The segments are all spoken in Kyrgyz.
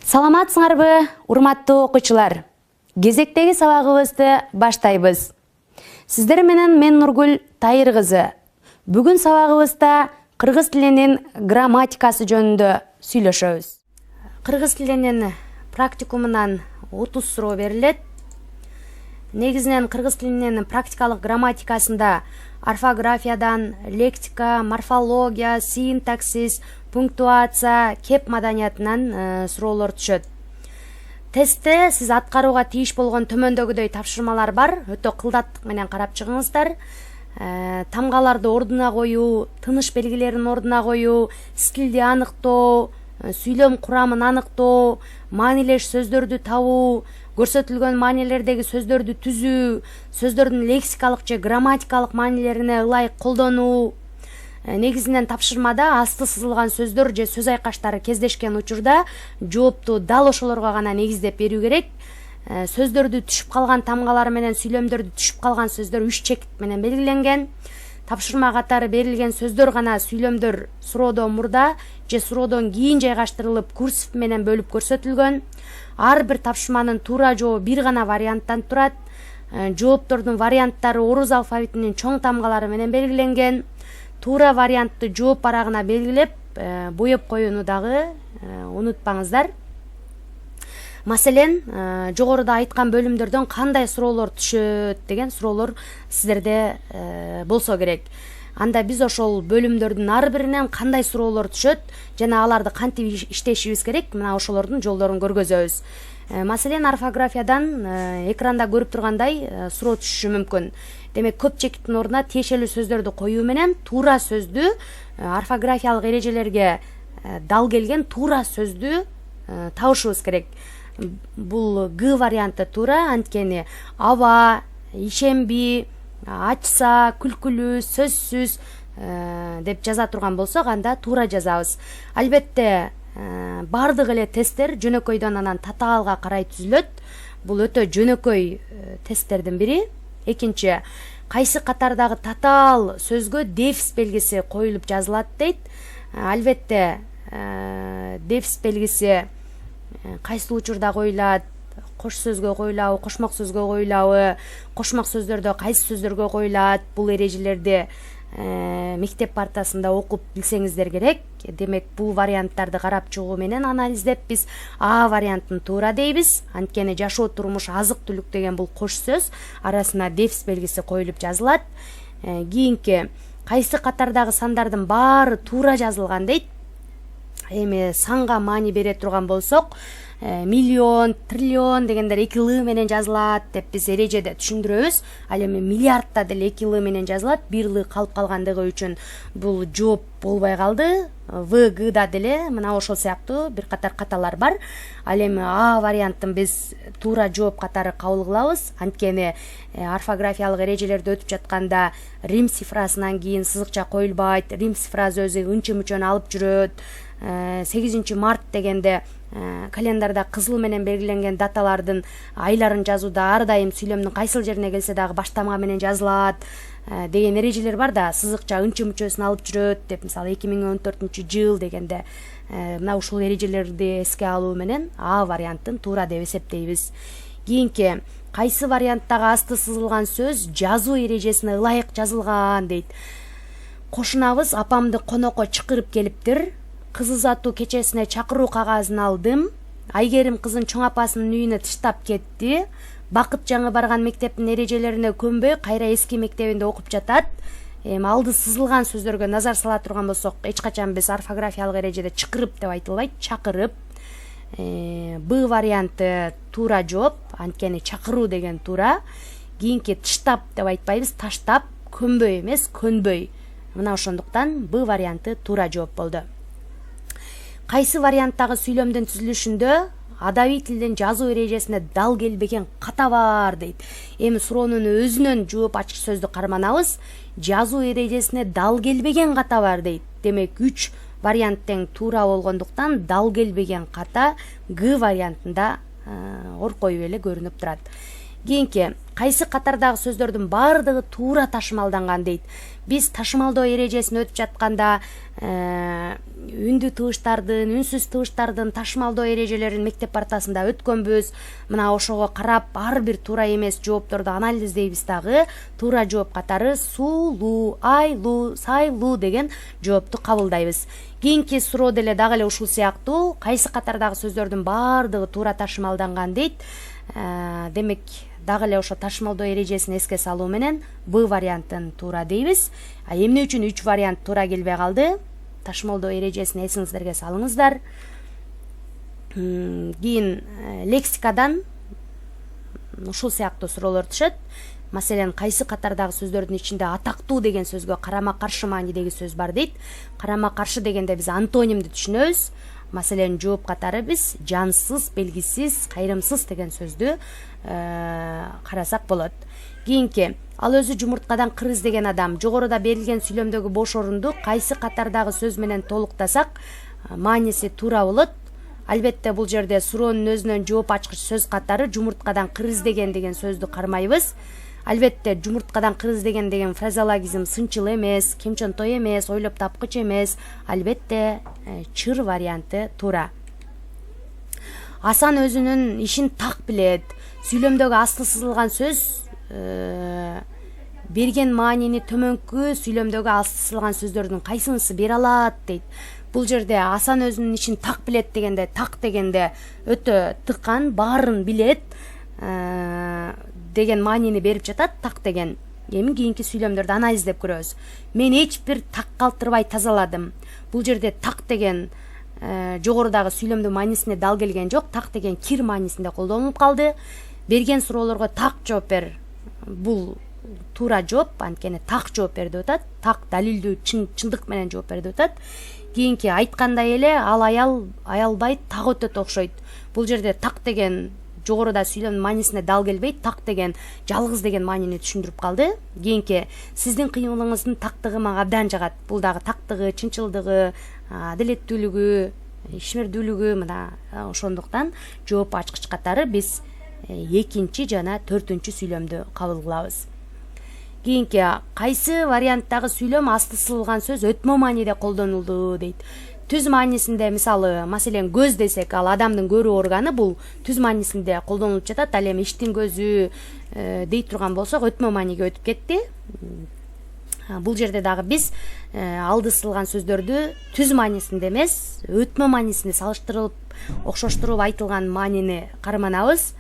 Саламатсыңарбы, урматтуу окуучулар. Кезектеги сабагыбызды баштайбыз. Сиздер менен мен Нургүл Тайыр кызы. Бүгүн сабагыбызда кыргыз тилинин грамматикасы жөнүндө сүйлөшөбүз. Кыргыз тилинин практикумунан 30 суроо берилет. Негизинен кыргыз тилинин практикалык грамматикасында орфографиядан лексика, морфология, синтаксис, пунктуация, кеп маданиятынан суроолор түшөт. Тестте сиз аткарууга тийиш болгон төмөндөгүдөй тапшырмалар бар. Өтө кылдаттык менен карап чыгыңыздар. Тамгаларды ордуна коюу, тыныш белгилерин ордуна коюу, стилди аныктоо, сүйлөм курамын аныктоо, маанилеш сөздөрдү табуу, көрсөтүлгөн маанилердеги сөздөрдү түзүү, сөздөрдүн лексикалык же грамматикалык маанилерине ылайык колдонуу. Негизинен тапшырмада асты сызылган сөздөр же сөз айкаштары кездешкен учурда жоопту дал ошолорго гана негиздеп берүү керек. Сөздөрдү түшүп калган тамгалар менен сүйлөмдөрдү түшүп калган сөздөр 3 чекит менен белгиленген. Тапшырма катары берилген сөздөр гана сүйлөмдөр суроодон мурда же суроодон кийин жайгаштырылып курсив менен бөлүп көрсөтүлгөн. Ар бир тапшырманын туура жообу бир гана варианттан турат. Жооптордун варианттары орус алфавитинин чоң тамгалары менен белгиленген. Туура вариантты жооп барагына белгилеп, боеп коюуну дагы унутпаңыздар. Маселен, жогоруда айткан бөлүмдөрдөн кандай суроолор түшөт деген суроолор сиздерде болсо керек. Анда биз ошол бөлүмдөрдүн ар биринен кандай суроолор түшөт жана аларды кантип иштешибиз керек, мына ошолордун жолдорун көргөзөбүз. Маселен, орфографиядан экранда көрүп тургандай суроо түшүшү мүмкүн. Демек, көп чекиттин ордуна тиешелүү сөздөрдү коюу менен туура сөздү, орфографиялык эрежелерге дал келген туура сөздү табышыбыз керек. Бул Г варианты туура, анткени аба, ишемби, ачса, күлкүлүү, сөзсүз деп жаза турган болсок, анда туура жазабыз. Албетте, бардык эле тесттер жөнөкөйдөн анан татаалга карай түзүлөт. Бул өтө жөнөкөй тесттердин бири. Экинчи, кайсы катардагы татаал сөзгө дефис белгиси коюлуп жазылат дейт. Албетте, дефис белгиси кайсы учурда коюлат, кош сөзгө коюлабы, кошмок сөзгө коюлабы, кошмок сөздөрдө кайсы сөздөргө коюлат, бул эрежелерди мектеп партасында окуп билсеңиздер керек. Демек, бул варианттарды карап чыгуу менен анализдеп биз А вариантын туура дейбиз. Анткени жашоо, турмуш, азык-түлүк деген бул кош сөз, арасына дефис белгиси коюлуп жазылат. Кийинки, кайсы катардагы сандардын баары туура жазылган дейт. Эми санга маани бере турган болсок, миллион, триллион дегендер 2 л менен жазылат деп биз эрежеде түшүндүрөбүз. Ал эми миллиардта деле 2 л менен жазылат. 1 л калып калгандыгы үчүн бул жооп болбой калды. В, Гда деле мына ошол сыяктуу бир катар каталар бар. Ал эми А вариантын биз туура жооп катары кабыл кылабыз. Анткени орфографиялык эрежелерди өтүп жатканда рим цифрасынан кийин сызыкча коюлбайт. Рим цифрасы өзү ынчы мүчөнү алып жүрөт. 8 март дегенде календарда кызыл менен белгиленген даталардын айларын жазууда ар дайым сүйлөмдүн кайсыл жерине келсе дагы баштамга менен жазылат деген эрежелер бар да, сызыкча ынчы мүчөсүн алып жүрөт деп, мисалы 2014-жыл дегенде мына ушул эрежелерди эске алуу менен А вариантын туура деп эсептейбиз. Кийинки, кайсы варианттагы асты сызылган сөз жазуу эрежесине ылайык жазылган дейт. Кошунабыз, апамды конокко чакырып келиптир. Кыз узатуу кечесине чакыруу кагазын алдым. Айгерим кызын чоң апасынын үйүнө тыштап кетти. Бакыт жаңы барган мектептин эрежелерине көнбөй, кайра эски мектебинде окуп жатат. Алды сызылган сөздөргө назар сала турган болсок, эч качан биз орфографиялык эрежеде чакырып деп айтылбайт, чакырып. Б варианты туура жооп, анткени чакыруу деген туура. Кийинки, тыштап деп айтпайбыз, таштап, көнбөй эмес, көнбөй. Мына ошондуктан Б варианты туура жооп болду. Кайсы варианттагы сүйлөмдүн түзүлүшүндө адабий тилдин жазуу эрежесине дал келбеген ката бар дейт. Эми суроонун өзүнөн жооп ачкыч сөздү карманабыз. Жазуу эрежесине дал келбеген ката бар дейт. Демек, 3 вариант тең туура болгондуктан дал келбеген ката Г вариантында ор коюп эле көрүнүп турат. Кийинки кайсы катардагы сөздөрдүн баардыгы туура ташымалданган дейт. Биз ташымалдоо эрежесин өтүп жатканда үндүү тыбыштардын, үнсүз тыбыштардын ташымалдоо эрежелерин мектеп партасында өткөнбүз. Мына ошого карап ар бир туура эмес жоопторду анализдейбиз дагы. Туура жооп катары суулуу, айлуу, сайлуу деген жоопту кабылдайбыз. Кийинки суроо деле дагы эле ушул сыяктуу. Кайсы катардагы сөздөрдүн баардыгы туура ташымалданган дейт. Демек дагы эле ошо ташымалдоо эрежесин эске салуу менен Б вариантын туура дейбиз. Эмне үчүн 3 вариант туура келбей калды? Ташымалдоо эрежесин эсиңиздерге салыңыздар. Кийин лексикадан ушул сыяктуу суроолор түшөт. Маселен, кайсы катардагы сөздөрдүн ичинде атактуу деген сөзгө карама каршы маанидеги сөз бар дейт. Карама каршы дегенде биз антонимди түшүнөбүз. Маселен, жооп катары биз жансыз, белгисиз, кайрымсыз деген сөздү карасак болот. Кийинки ал өзү жумурткадан кыр издеген адам. Жогоруда берилген сүйлөмдөгү бош орунду кайсы катардагы сөз менен толуктасак, мааниси туура болот. Албетте бул жерде суроонун өзүнөн жооп ачкыч сөз катары жумурткадан кыр издеген деген сөздү кармайбыз. Албетте жумурткадан кыр издеген деген фразеологизм сынчыл эмес, кемчонтой эмес, ойлоп тапкыч эмес. Албетте чыр варианты туура. Асан өзүнүн ишин так билет. Сүйлөмдөгү асты сызылган сөз берген маанини төмөнкү сүйлөмдөгү асты сызылган сөздөрдүн кайсынысы бере алат дейт. Бул жерде Асан өзүнүн ишин так билет дегенде, так дегенде өтө тыккан, баарын билет деген маанини берип жатат. Так деген. Эми кийинки сүйлөмдөрдү анализдеп көрөбүз. Мен эч бир так калтырбай тазаладым. Бул жерде так деген жогорудагы сүйлөмдүн маанисине дал келген жок. Так деген кир маанисинде колдонулуп калды. Берген суроолорго так жооп бер. Бул туура жооп, анткени так жооп бер деп атат. Так далилдүү, чындык менен жооп бер деп атат. Кийинки айткандай эле ал аялбайт, так өтөт окшойт. Бул жерде так деген жогоруда сүйлөмдүн маанисине дал келбейт. Так деген жалгыз деген маанини түшүндүрүп калды. Кийинки сиздин кыймылыңыздын тактыгы мага абдан жагат. Бул дагы тактыгы, чынчылдыгы, адилеттүүлүгү, ишмердүүлүгү мына ошондуктан жооп ачкыч катары биз экинчи жана төртүнчү сүйлөмдү кабыл кылабыз. Кийинки кайсы варианттагы сүйлөм асты сызылган сөз өтмө мааниде колдонулду дейт. Түз маанисинде мисалы, маселен, көз десек, ал адамдын көрүү органы, бул түз маанисинде колдонулуп жатат. Ал эми иштин көзү дей турган болсок, өтмө мааниге өтүп кетти. Бул жерде дагы биз алды сызылган сөздөрдү түз маанисинде эмес, өтмө маанисинде салыштырылып, окшоштуруп айтылган маанини карманабыз.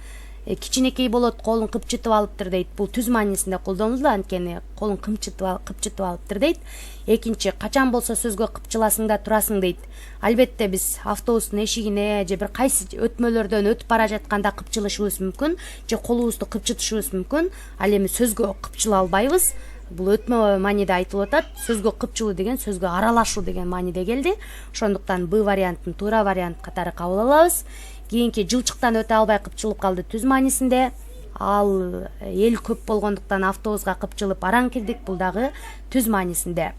Кичинекей болот, колун кыпчытып алыптыр дейт. Бул түз маанисинде колдонулду, анткени колун кыпчытып алыптыр дейт. Экинчи, качан болсо сөзгө кыпчыласың да турасың дейт. Албетте биз автобустун эшигине же бир кайсы өтмөлөрдөн өтүп бара жатканда кыпчылышыбыз мүмкүн, же колубузду кыпчытышыбыз мүмкүн. Ал эми сөзгө кыпчыла албайбыз. Бул өтмө мааниде айтылып атат. Сөзгө кыпчылуу деген сөзгө аралашуу деген мааниде келди. Ошондуктан Б вариантын туура вариант катары кабыл алабыз. Кийинки жылчыктан өтө албай кыпчылып калды түз маанисинде. Ал эл көп болгондуктан автобуска кыпчылып араң кирдик. Бул дагы түз маанисинде.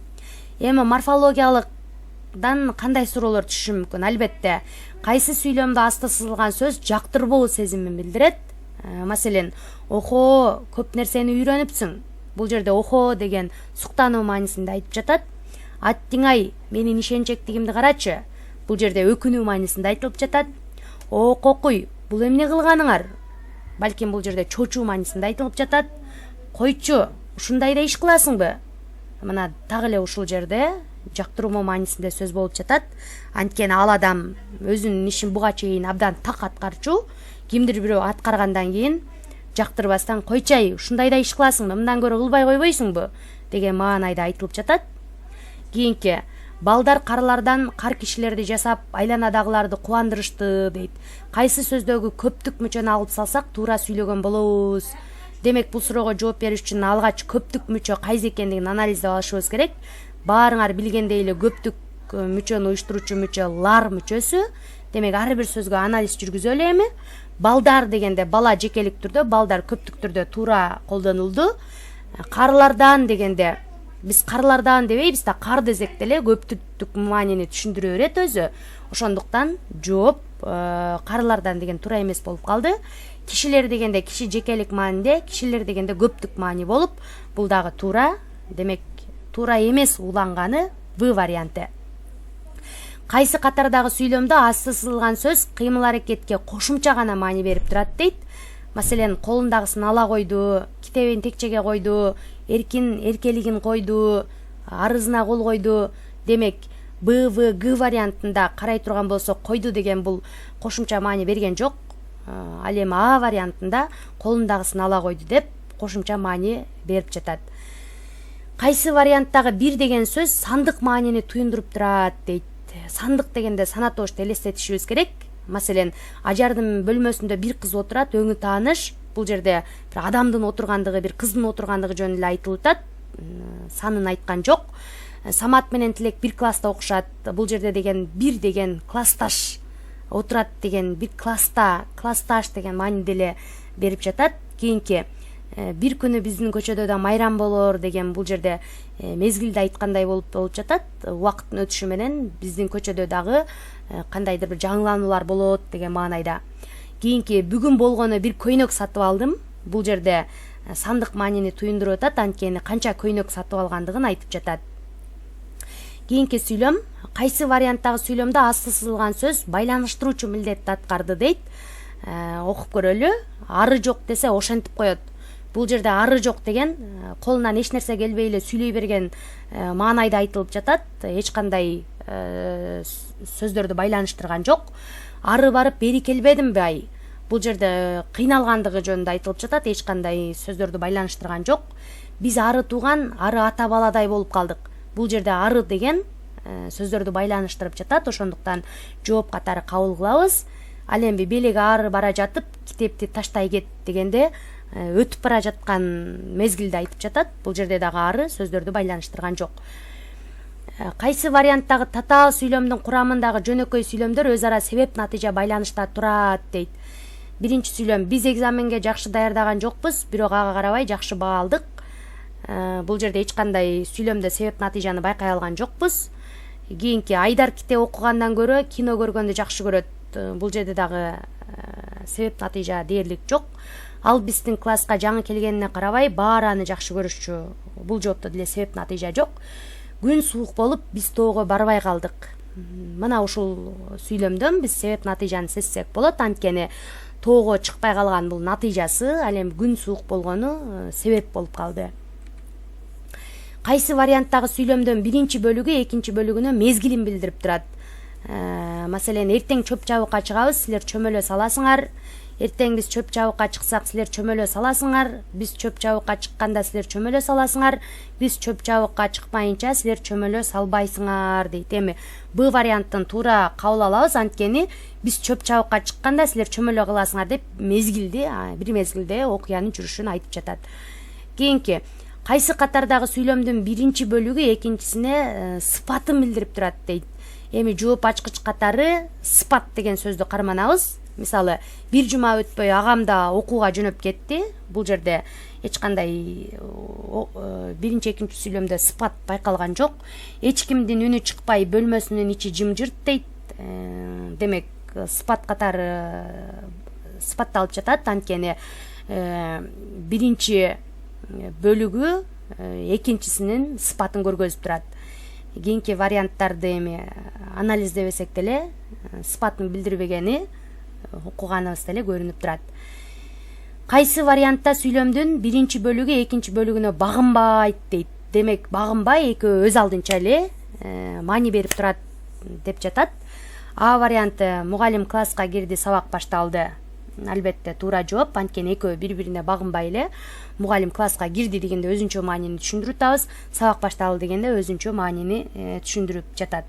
Эми морфологиялыктан кандай суроолор түшүшү мүмкүн? Албетте, кайсы сүйлөмдө асты сызылган сөз жактырбоо сезимин билдирет? Маселен, охо, көп нерсени үйрөнүпсүң. Бул жерде охо деген суктануу маанисинде айтып жатат. Аттиңай, менин ишенчектигимди карачы. Бул жерде өкүнүү маанисинде айтылып жатат. О, кокуй, бул эмне кылганыңар? Балким бул жерде чочуу маанисинде айтылып жатат. Койчу, ушундай да иш кыласыңбы? Мына так эле ушул жерде жактыруу маанисинде сөз болуп жатат. Анткени ал адам өзүнүн ишин буга чейин абдан так аткарчу. Кимдир бирөө аткаргандан кийин жактырбастан койчай, ушундай да иш кыласыңбы? Мындан көрө кылбай койбойсуңбу? Деген маанайда айтылып жатат. Кийинки, балдар карылардан кар кишилерди жасап, айланадагыларды кубандырышты дейт. Кайсы сөздөгү көптүк мүчөнү алып салсак, туура сүйлөгөн болобуз? Демек, бул суроого жооп бериш үчүн алгач көптүк мүчө кайсы экендигин анализдеп алышыбыз керек. Баарыңар билгендей эле көптүк мүчөнү уюштуруучу мүчө лар мүчөсү. Демек, ар бир сөзгө анализ жүргүзөлү эми. Балдар дегенде бала жекелик түрдө, балдар көптүк түрдө туура колдонулду. Карылардан дегенде биз карылардан дебейбиз да, кар десек деле көптүк маанини түшүндүрө берет өзү. Ошондуктан жооп карылардан деген туура эмес болуп калды. Кишилер дегенде киши жекелик маанинде, кишилер дегенде көптүк маани болуп, бул дагы туура. Демек туура эмес уланганы В варианты. Кайсы катардагы сүйлөмдө асты сызылган сөз кыймыл аракетке кошумча гана маани берип турат дейт. Маселен, колундагысын ала койду, китебин текчеге койду, эркелигин койду, арызына кол койду. Демек Б, В, Г вариантында карай турган болсок, койду деген бул кошумча маани берген жок. Ал эми А вариантында колундагысын ала койду деп кошумча маани берип жатат. Кайсы варианттагы бир деген сөз сандык маанини туюндуруп турат дейт. Сандык дегенде санатошто элестетишибиз керек. Маселен, ажардын бөлмөсүндө бир кыз отурат, өңү тааныш. Бул жерде бир адамдын отургандыгы, бир кыздын отургандыгы жөнүндө эле айтылып атат. Санын айткан жок. Самат менен Тилек бир класста окушат. Бул жерде деген бир деген классташ отурат деген, бир класста, классташ деген маани деле берип жатат. Кийинки бир күнү биздин көчөдө да майрам болор деген, бул жерде мезгилди айткандай болуп жатат. Убакыттын өтүшү менен биздин көчөдө дагы кандайдыр бир жаңылануулар болот деген маанайда. Кийинки бүгүн болгону бир көйнөк сатып алдым. Бул жерде сандык маанини туюндуруп атат, анткени канча көйнөк сатып алгандыгын айтып жатат. Кийинки сүйлөм, кайсы варианттагы сүйлөмдө асты сызылган сөз байланыштыруучу милдетти аткарды дейт. Окуп көрөлү. Ары жок десе ошентип коет. Бул жерде ары жок деген колунан эч нерсе келбей эле сүйлөй берген маанайда айтылып жатат. Эч кандай сөздөрдү байланыштырган жок. Ары барып бери келбедимби ай? Бул жерде кыйналгандыгы жөнүндө айтылып жатат. Эч кандай сөздөрдү байланыштырган жок. Биз ары тууган, ары ата баладай болуп калдык. Бул жерде ары деген сөздөрдү байланыштырып жатат. Ошондуктан жооп катары кабыл кылабыз. Ал эми белеги ары бара жатып, китепти таштай кет дегенде өтүп бара жаткан мезгилди айтып жатат. Бул жерде дагы ары сөздөрдү байланыштырган жок. Кайсы варианттагы татаал сүйлөмдүн курамындагы жөнөкөй сүйлөмдөр өз ара себеп натыйжа байланышта турат дейт. Биринчи сүйлөм, биз экзаменге жакшы даярдаган жокпуз, бирок ага карабай жакшы баа алдык. Бул жерде эч кандай сүйлөмдө себеп натыйжаны байкай алган жокпуз. Кийинки, Айдар китеп окугандан көрө кино көргөндү жакшы көрөт. Бул жерде дагы себеп натыйжа дээрлик жок. Ал биздин класска жаңы келгенине карабай баары аны жакшы көрүшчү. Бул жоопто деле себеп натыйжа жок. Күн суук болуп биз тоого барбай калдык. Мына ушул сүйлөмдөн биз себеп натыйжаны сезсек болот, анткени тоого чыкпай калган бул натыйжасы, ал эми күн суук болгону себеп болуп калды. Кайсы варианттагы сүйлөмдөн биринчи бөлүгү экинчи бөлүгүнө мезгилин билдирип турат. Маселен, эртең чөп чабыкка чыгабыз, силер чөмөлө саласыңар. Эртең биз чөп чабыкка чыксак, силер чөмөлө саласыңар. Биз чөп чабыкка чыкканда силер чөмөлө саласыңар. Биз чөп чабыкка чыкпайынча силер чөмөлө салбайсыңар дейт. Эми Б варианттын туура кабыл алабыз, анткени биз чөп чабыкка чыкканда силер чөмөлө кыласыңар деп мезгилди, бир мезгилде окуянын жүрүшүн айтып жатат. Кийинки, кайсы катардагы сүйлөмдүн биринчи бөлүгү экинчисине сыпатын билдирип турат дейт. Эми жооп ачкыч катары сыпат деген сөздү карманабыз. Мисалы, бир жума өтпөй агам да окууга жөнөп кетти. Бул жерде эч кандай биринчи экинчи сүйлөмдө сыпат байкалган жок. Эч кимдин үнү чыкпай бөлмөсүнүн ичи жымжырт дейт. Демек, сыпат катары сыпатталып жатат, анткени биринчи бөлүгү экинчисинин сыпатын көргөзүп турат. Кийинки варианттарды эми анализдебесек деле сыпатын билдирбегени окуганыбыз деле көрүнүп турат. Кайсы вариантта сүйлөмдүн биринчи бөлүгү экинчи бөлүгүнө багынбайт дейт. Демек, багынбай экөө өз алдынча эле маани берип турат деп жатат. А варианты, мугалим класска кирди, сабак башталды. Албетте туура жооп, анткени экөө бири-бирине багынбай эле мугалим класска кирди дегенде өзүнчө маанини түшүндүрүп атабыз, сабак башталды дегенде өзүнчө маанини түшүндүрүп жатат.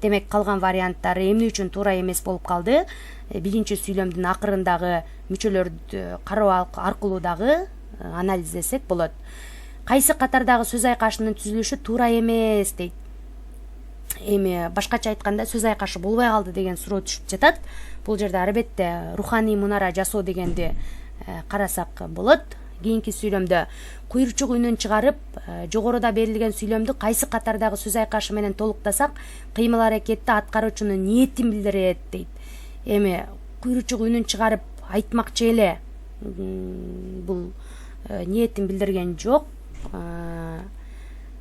Демек, калган варианттар эмне үчүн туура эмес болуп калды? Биринчи сүйлөмдүн акырындагы мүчөлөрдү кароо аркылуу дагы анализдесек болот. Кайсы катардагы сөз айкашынын түзүлүшү туура эмес дейт. Эми башкача айтканда сөз айкашы болбой калды деген суроо түшүп жатат. Бул жерде албетте руханий мунара жасоо дегенди карасак болот. Кийинки сүйлөмдө куйручук үнүн чыгарып, жогоруда берилген сүйлөмдү кайсы катардагы сөз айкашы менен толуктасак, кыймыл аракетти аткаруучунун ниетин билдирет дейт. эми куйручук үнүн чыгарып айтмакчы эле бул ниетин билдирген жок.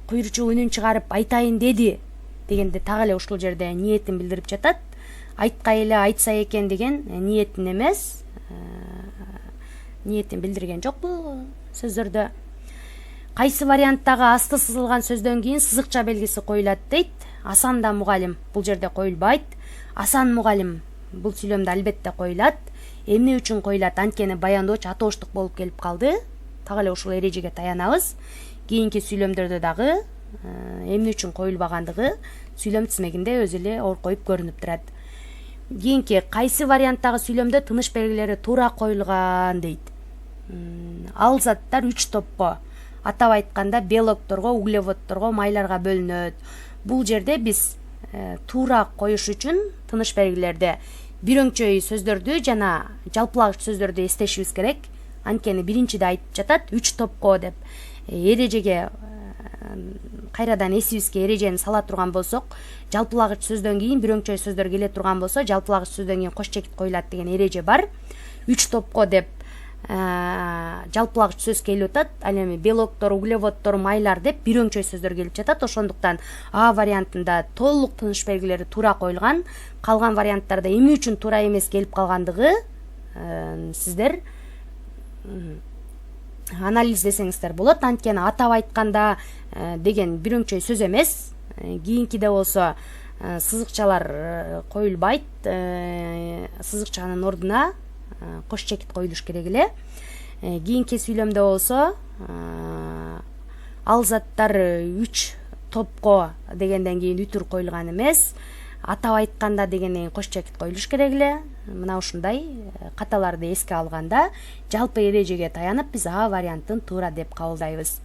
Куйручук үнүн чыгарып айтайын деди дегенде так эле ушул жерде ниетин билдирип жатат. Айткай эле айтса экен деген ниетин эмес, ниетин билдирген жок бул сөздөрдө. Кайсы варианттагы асты сызылган сөздөн кийин сызыкча белгиси коюлат дейт. Асан да мугалим бул жерде коюлбайт. Асан мугалим бул сүйлөмдө албетте коюлат. Эмне үчүн коюлат? Анткени баяндооч атооштук болуп келип калды. Так эле ушул эрежеге таянабыз. Кийинки сүйлөмдөрдө дагы эмне үчүн коюлбагандыгы сүйлөм тизмегинде өзү эле оркоюп көрүнүп турат. Кийинки кайсы варианттагы сүйлөмдө тыныш белгилери туура коюлган дейт. Ал заттар 3 топко, атап айтканда белокторго, углеводторго, майларга бөлүнөт. Бул жерде биз туура коюш үчүн тыныш белгилерди бирөңчөй сөздөрдү жана жалпылагыч сөздөрдү эстешибиз керек. Анткени биринчиде айтып жатат 3 топко деп. Эрежеге кайрадан эсибизге эрежени сала турган болсок, жалпылагыч сөздөн кийин бирөңчөй сөздөр келе турган болсо, жалпылагыч сөздөн кийин кош чекит коюлат деген эреже бар. 3 топко деп жалпылагыч сөз келип атат. Ал эми белоктор, углеводтор, майлар деп бирөңчөй сөздөр келип жатат. Ошондуктан А вариантында толук тыныш белгилери туура коюлган. Калган варианттарда эмне үчүн туура эмес келип калгандыгы сиздер анализдесеңиздер болот. Анткени атап айтканда деген бирөңчөй сөз эмес. Кийинкиде болсо сызыкчалар коюлбайт. Сызыкчанын ордуна кош чекит коюлуш керек эле. Кийинки сүйлөмдө болсо ал заттар 3 топко дегенден кийин үтүр коюлган эмес. Атап айтканда дегенден кийин кош чекит коюлуш керек эле. Мына ушундай каталарды эске алганда жалпы эрежеге таянып биз А вариантын туура деп кабылдайбыз.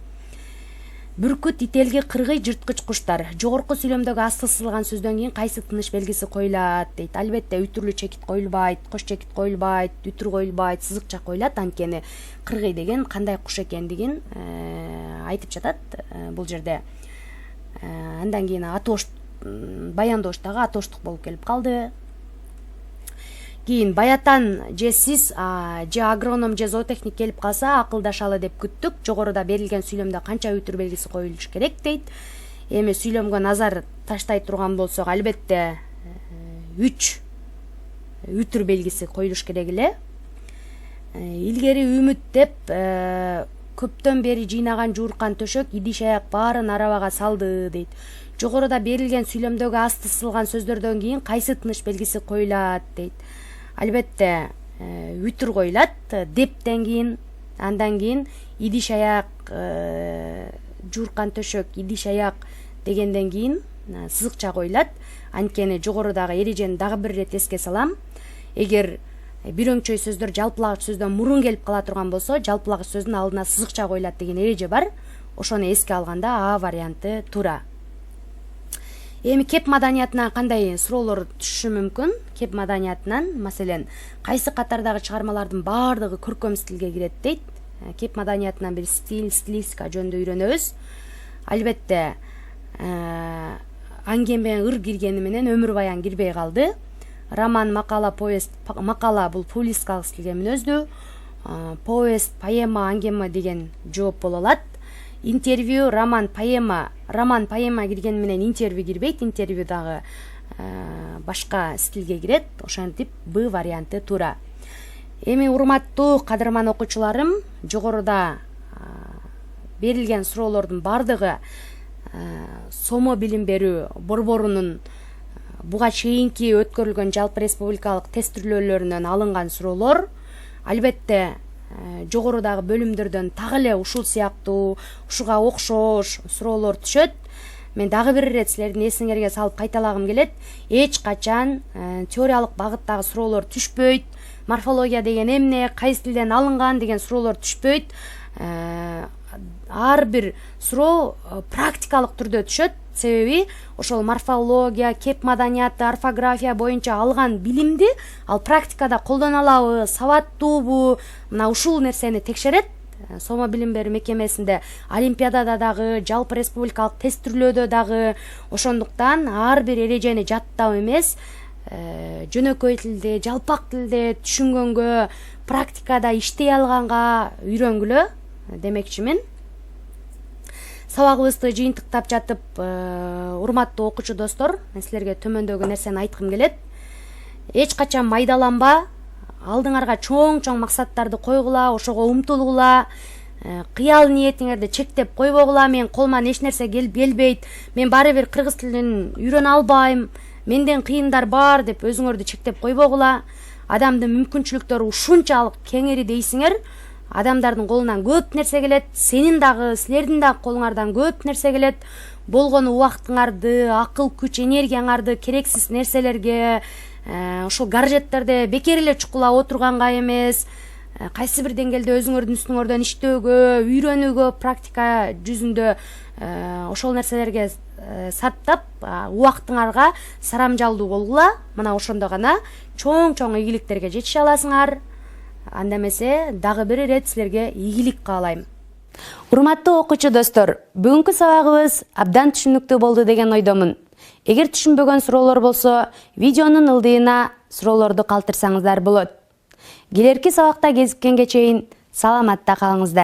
Бүркүт, ителги, кыргый, жырткыч куштар. Жогорку сүйлөмдөгү асты сызылган сөздөн кийин кайсы тыныш белгиси коюлат дейт. Албетте үтүрлүү чекит коюлбайт, кош чекит коюлбайт, үтүр коюлбайт, сызыкча коюлат. Анткени кыргый деген кандай куш экендигин айтып жатат бул жерде. Андан кийин баяндооч дагы атооштук болуп келип калды. Кийин баятан же сиз же агроном же зоотехник келип калса акылдашалы деп күттүк. Жогоруда берилген сүйлөмдө канча үтүр белгиси коюлуш керек дейт. Эми сүйлөмгө назар таштай турган болсок, албетте 3 үтүр белгиси коюлуш керек эле. Илгери үмүт деп көптөн бери жыйнаган жууркан төшөк, идиш аяк баарын арабага салды дейт. Жогоруда берилген сүйлөмдөгү асты сызылган сөздөрдөн кийин кайсы тыныш белгиси коюлат дейт. Албетте үтүр коюлат дептен кийин, андан кийин идиш аяк, жууркан төшөк, идиш аяк дегенден кийин сызыкча коюлат. Анткени жогорудагы эрежени дагы бир ирет эске салам. Эгер бирөңчөй сөздөр жалпылагыч сөздөн мурун келип кала турган болсо, жалпылагыч сөздүн алдына сызыкча коюлат деген эреже бар. Ошону эске алганда А варианты туура. Эми кеп маданиятынан кандай суроолор түшүшү мүмкүн? Кеп маданиятынан, маселен, кайсы катардагы чыгармалардын баардыгы көркөм стилге кирет дейт. Кеп маданиятынан бир стиль, стилистика жөнүндө үйрөнөбүз. Албетте, аңгеме ыр киргени менен өмүр баян кирбей калды. Роман, макала, повест, макала бул публистикалык стилге мүнөздүү. Повест, поэма, аңгеме деген жооп боло алат. Интервью, роман, поэма кирген менен интервью кирбейт. Интервью дагы башка стилге кирет. Ошентип Б варианты туура. Эми урматтуу кадырман окуучуларым, жогоруда берилген суроолордун бардыгы Сомо билим берүү борборунун буга чейинки өткөрүлгөн жалпы республикалык тест түрлөөлөрүнөн алынган суроолор. Албетте жогорудагы бөлүмдөрдөн так эле ушул сыяктуу, ушуга окшош суроолор түшөт. Мен дагы бир ирет силердин эсиңерге салып кайталагым келет. Эч качан теориялык багыттагы суроолор түшпөйт. Морфология деген эмне, кайсы тилден алынган деген суроолор түшпөйт. Ар бир суроо практикалык түрдө түшөт. Себеби ошол морфология, кеп маданияты, орфография боюнча алган билимди ал практикада колдоно алабы, сабаттуубу, мына ушул нерсени текшерет. Сомо билим берүү мекемесинде олимпиадада дагы, жалпы республикалык тест түрлөөдө дагы. Ошондуктан ар бир эрежени жаттап эмес, жөнөкөй тилде, жалпак тилде түшүнгөнгө, практикада иштей алганга үйрөнгүлө демекчимин. Сабагыбызды жыйынтыктап жатып, урматтуу окуучу достор, мен силерге төмөндөгү нерсени айткым келет. Эч качан майдаланба, алдыңарга чоң максаттарды койгула, ошого умтулгула, кыял ниетиңерди чектеп койбогула. Мен колуман эч нерсе келбейт, мен баары бир кыргыз тилин үйрөнө албайм, менден кыйындар бар деп өзүңөрдү чектеп койбогула. Адамдын мүмкүнчүлүктөрү ушунчалык кеңири дейсиңер, адамдардын колунан көп нерсе келет, сенин дагы, силердин дагы колуңардан көп нерсе келет. Болгону убактыңарды, акыл күч, энергияңарды керексиз нерселерге, ошол гаджеттерде бекер эле чукулап отурганга эмес, кайсы бир деңгээлде өзүңөрдүн үстүңөрдөн иштөөгө, үйрөнүүгө, практика жүзүндө ошол нерселерге сарптап, убактыңарга сарамжалдуу болгула. Мына ошондо гана чоң ийгиликтерге жетише аласыңар. Анда эмесе дагы бир ирет силерге ийгилик каалайм. Урматтуу окуучу достор, бүгүнкү сабагыбыз абдан түшүнүктүү болду деген ойдомун. Эгер түшүнбөгөн суроолор болсо, видеонун ылдыйына суроолорду калтырсаңыздар болот. Келерки сабакта кезиккенге чейин саламатта калыңыздар.